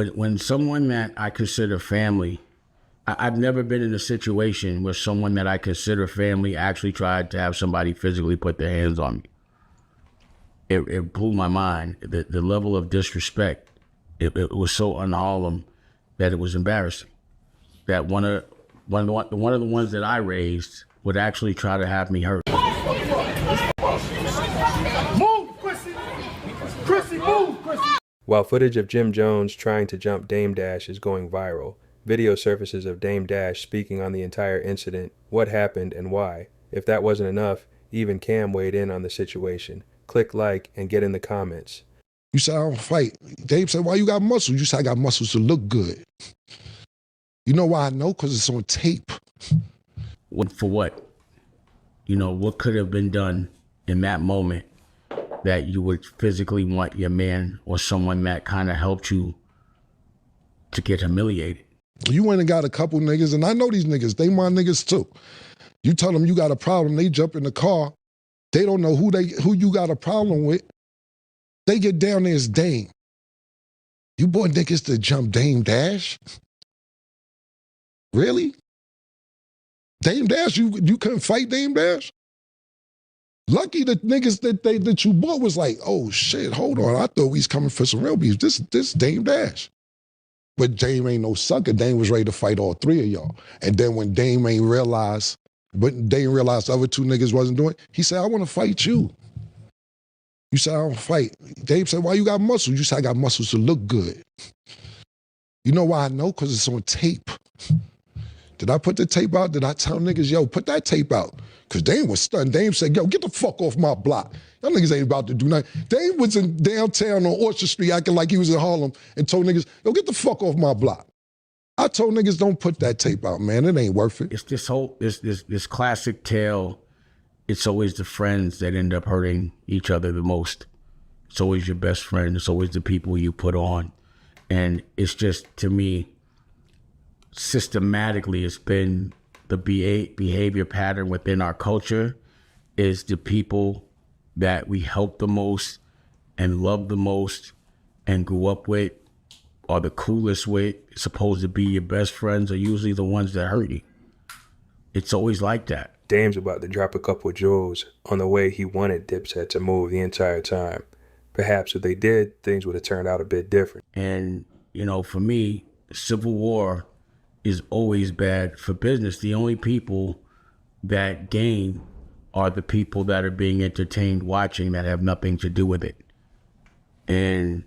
But when someone that I consider family, I've never been in a situation where someone that I consider family actually tried to have somebody physically put their hands on me. It blew my mind. The level of disrespect, it was so un-Harlem that it was embarrassing. That one of the ones that I raised would actually try to have me hurt. Move, Chrissy! Chrissy, move, Chrissy! While footage of Jim Jones trying to jump Dame Dash is going viral, video surfaces of Dame Dash speaking on the entire incident, what happened and why. If that wasn't enough, even Cam weighed in on the situation. Click like and get in the comments. You said I don't fight. Dame said, why you got muscles? You said I got muscles to look good. You know why I know? Because it's on tape. For what? You know, what could have been done in that moment that you would physically want your man or someone that kind of helped you to get humiliated? You went and got a couple niggas, and I know these niggas. They my niggas too. You tell them you got a problem, they jump in the car. They don't know who you got a problem with. They get down there as Dame. You bought niggas to jump Dame Dash? Really? Dame Dash, you couldn't fight Dame Dash? Lucky the niggas that you bought was like, oh shit, hold on. I thought we was coming for some real beef. This Dame Dash. But Dame ain't no sucker. Dame was ready to fight all three of y'all. And then when Dame realized the other two niggas wasn't doing it, he said, I want to fight you. You said I don't fight. Dame said, why you got muscles? You said I got muscles to look good. You know why I know? Because it's on tape. Did I put the tape out? Did I tell niggas, yo, put that tape out? Because Dame was stunned. Dame said, yo, get the fuck off my block. Y'all niggas ain't about to do nothing. Dame was in downtown on Orchard Street acting like he was in Harlem and told niggas, yo, get the fuck off my block. I told niggas, don't put that tape out, man. It ain't worth it. It's this classic tale. It's always the friends that end up hurting each other the most. It's always your best friend. It's always the people you put on. And it's just, to me, systematically, it's been the behavior pattern within our culture is the people that we help the most and love the most and grew up with are the coolest with, supposed to be your best friends, are usually the ones that hurt you. It's always like that. Dame's about to drop a couple jewels on the way he wanted Dipset to move the entire time. Perhaps if they did, things would have turned out a bit different. And, you know, for me, civil war is always bad for business. The only people that gain are the people that are being entertained watching that have nothing to do with it. And,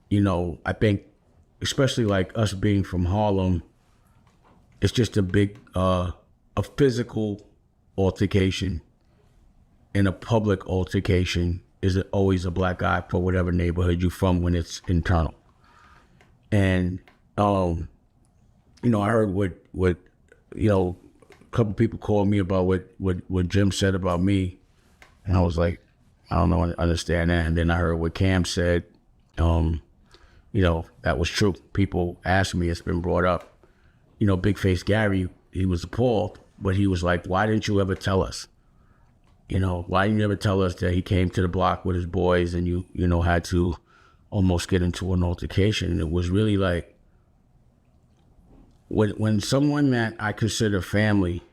you know, I think, especially like us being from Harlem, it's just a big, a physical altercation and a public altercation is always a black eye for whatever neighborhood you're from when it's internal. And, you know, I heard what you know, a couple people called me about what Jim said about me. And I was like, I don't know, understand that. And then I heard what Cam said. You know, that was true. People asked me, it's been brought up. You know, Big Face Gary, he was appalled, but he was like, why didn't you ever tell us? You know, why didn't you ever tell us that he came to the block with his boys and you know, had to almost get into an altercation? And it was really like, when someone that I consider family,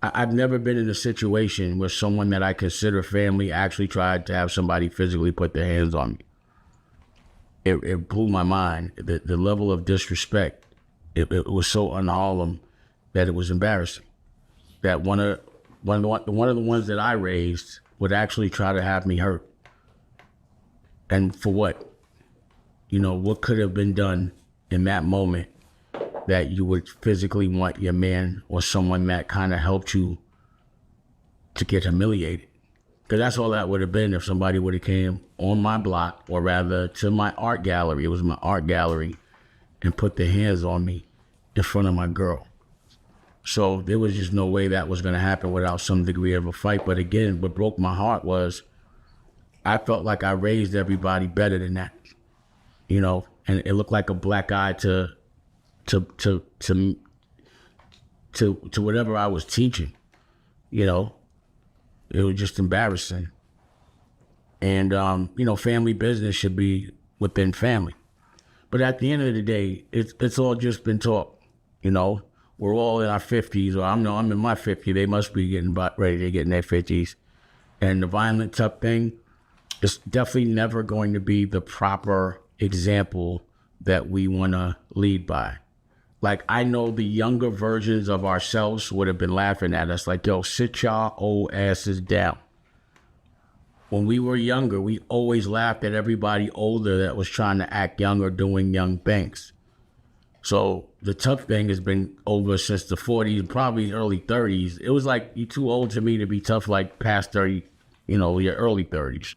I've never been in a situation where someone that I consider family actually tried to have somebody physically put their hands on me. It blew my mind. The level of disrespect, it was so un-Harlem that it was embarrassing. That one of the ones that I raised would actually try to have me hurt. And for what? You know, what could have been done in that moment that you would physically want your man or someone that kind of helped you to get humiliated? Because that's all that would have been if somebody would have came on my block, or rather to my art gallery. It was my art gallery, and put their hands on me in front of my girl. So there was just no way that was going to happen without some degree of a fight. But again, what broke my heart was I felt like I raised everybody better than that, you know, and it looked like a black eye to whatever I was teaching, you know. It was just embarrassing. And, you know, family business should be within family. But at the end of the day, it's all just been talk. You know, we're all in our 50s, or I'm in my 50s. They must be getting ready to get in their 50s. And the violent tough thing is definitely never going to be the proper example that we want to lead by. Like, I know the younger versions of ourselves would have been laughing at us like, yo, sit y'all old asses down. When we were younger, we always laughed at everybody older that was trying to act young or doing young things. So the tough thing has been over since the 40s, probably early 30s. It was like, you're too old to me to be tough like past 30, your early 30s.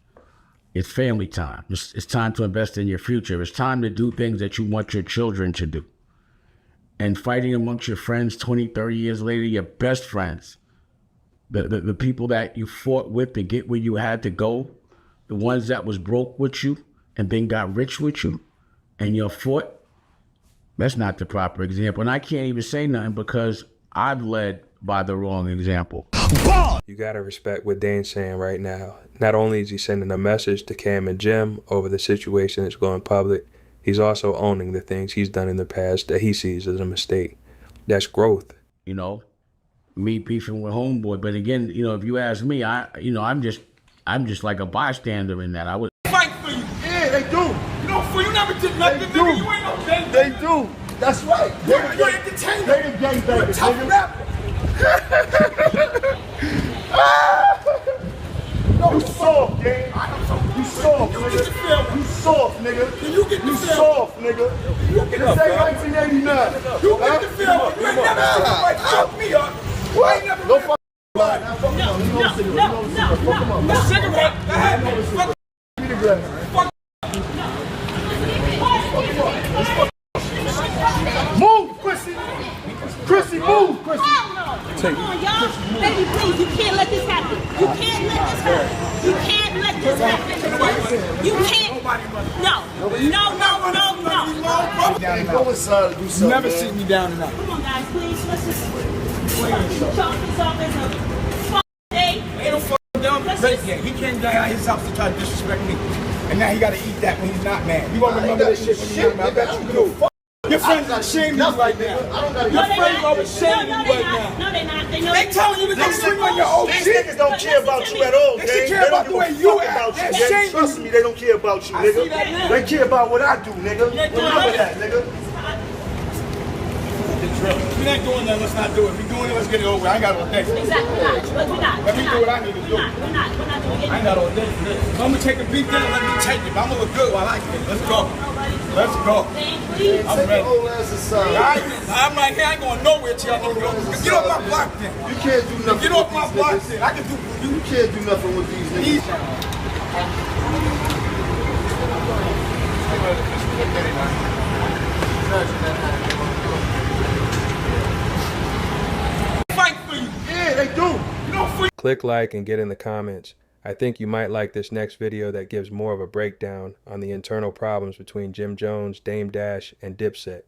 It's family time. It's time to invest in your future. It's time to do things that you want your children to do. And fighting amongst your friends 20, 30 years later, your best friends, the people that you fought with to get where you had to go, the ones that was broke with you and then got rich with you, and you fought, that's not the proper example. And I can't even say nothing because I've led by the wrong example. You gotta respect what Dane's saying right now. Not only is he sending a message to Cam and Jim over the situation that's going public, he's also owning the things he's done in the past that he sees as a mistake. That's growth. Me beefing with homeboy, but again, if you ask me, I'm just like a bystander in that. I would fight for you. Yeah, they do. You never did nothing, nigga. You ain't no gang. They do. That's right. You're entertainment. They the gang bangers, tough rapper. You soft, gang. You soft, nigga. You soft, nigga. You get the soft, nigga. You get the feel. 1989. You get the feel. You ain't never seen nobody fuck me up. What? No fuck. No cigarette. Fuck me the glass. Fuck. Move, Chrissy. Chrissy, move, Chrissy. Come on, y'all. Baby, please, you can't let this happen. You can't let this happen. You can't let this happen. You can't. No. Go inside and do something. Never sit me down enough. Come on, guys, please. Let's just chalk this off as a fuck day. Ain't no fuck down. He came down out his house to try to disrespect me. And now he got to eat that when he's not mad. You won't remember this shit when you're young, man. I bet you do. Your friends are shaming you right now. Your friends are shaming you right now. No, they're not. They telling you to go swing on your old These shit. niggas don't care about you at all, They gang. care about the way you act. They They're shaming Trust you. me, they don't care about you, see that nigga. now. They care about what I do, nigga. Remember that, nigga. If we ain't doing that, let's not do it. If we doing it, let's get it over. I ain't got all day. Exactly. We're not. Let me do what I need to do. We're not doing it. I ain't got all day for this. If I'm gonna take a beat down, let me take it. If I'm gonna look good while I can. Let's go. Let's go. Please. I'm Take ready. your old ass aside. I'm right here. I ain't going nowhere till y'all know. Get off my block then. You can't do nothing Get off with my these block niggas. then. I can do You can't do nothing with these niggas. fight for you. Yeah, they do. Click like and get in the comments. I think you might like this next video that gives more of a breakdown on the internal problems between Jim Jones, Dame Dash, and Dipset.